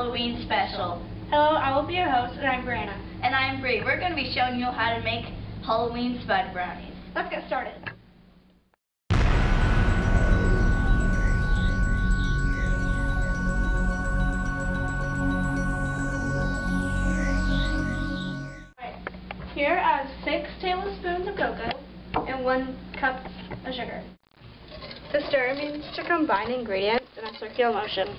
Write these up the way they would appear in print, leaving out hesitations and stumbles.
Halloween special. Hello, I will be your host, and I'm Brianna. And I'm Bree. We're going to be showing you how to make Halloween spider brownies. Let's get started. Here are 6 tablespoons of cocoa and 1 cup of sugar. To stir means to combine ingredients in a circular motion.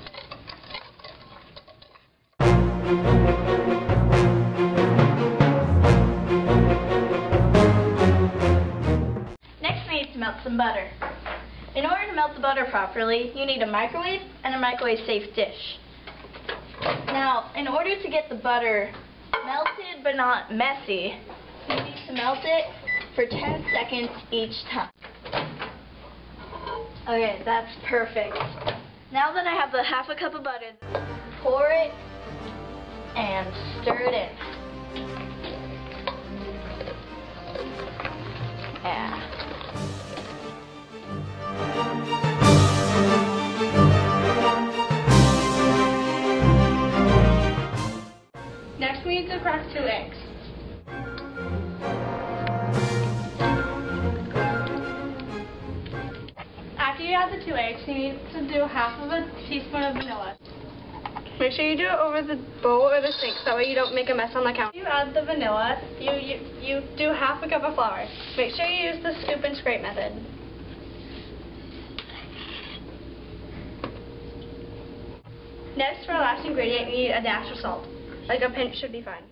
Next we need to melt some butter. In order to melt the butter properly, you need a microwave and a microwave-safe dish. Now, in order to get the butter melted but not messy, you need to melt it for 10 seconds each time. Okay, that's perfect. Now that I have the half a cup of butter, pour it and stir it in. Yeah. Next we need to crack 2 eggs. After you add the 2 eggs, you need to do half of a teaspoon of vanilla. Make sure you do it over the bowl or the sink, so that way you don't make a mess on the counter. You add the vanilla, you do half a cup of flour. Make sure you use the scoop and scrape method. Next, for our last ingredient, you need a dash of salt. Like a pinch should be fine.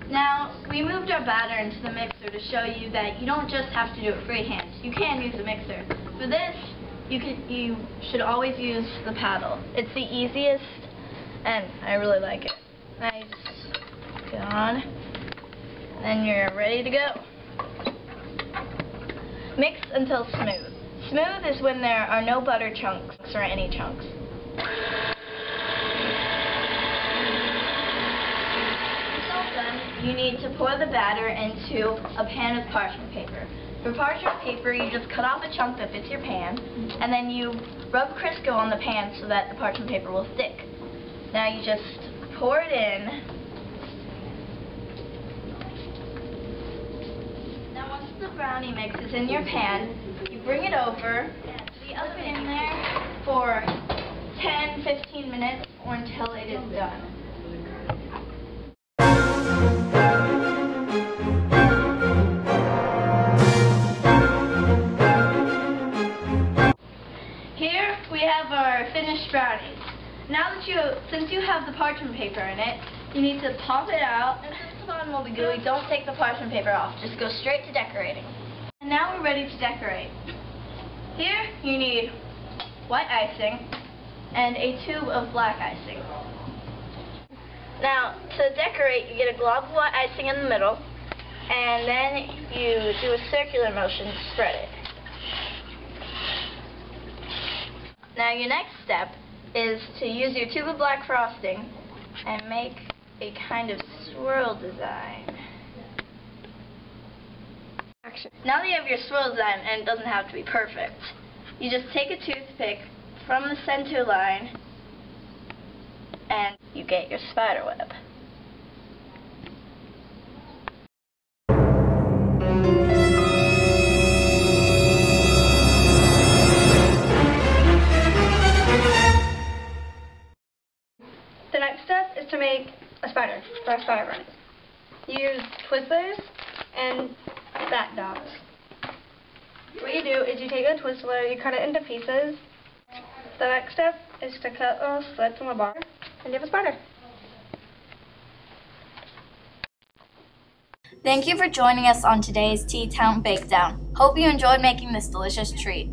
Now, we moved our batter into the mixer to show you that you don't just have to do it freehand. You can use a mixer. For this, you should always use the paddle. It's the easiest, and I really like it. Now you just get on, and then you're ready to go. Mix until smooth. Smooth is when there are no butter chunks or any chunks. You need to pour the batter into a pan of parchment paper. For parchment paper, you just cut off a chunk that fits your pan, and then you rub Crisco on the pan so that the parchment paper will stick. Now you just pour it in. Now once the brownie mix is in your pan, you bring it over to the oven in there for 10-15 minutes or until it is done. Here we have our finished brownies. Now that since you have the parchment paper in it, you need to pop it out, and since the bottom will be gooey, don't take the parchment paper off. Just go straight to decorating. And now we're ready to decorate. Here you need white icing and a tube of black icing. Now to decorate, you get a glob of white icing in the middle, and then you do a circular motion to spread it. Now your next step is to use your tube of black frosting and make a kind of swirl design. Now that you have your swirl design, and it doesn't have to be perfect, you just take a toothpick from the center line and you get your spider web. The next step is to make a spider for our spider brownies. Use Twizzlers and bat dogs. What you do is you take a Twizzler, you cut it into pieces. The next step is to cut little slits on the bar, and you have a spider. Thank you for joining us on today's Tea Town Bakedown. Hope you enjoyed making this delicious treat.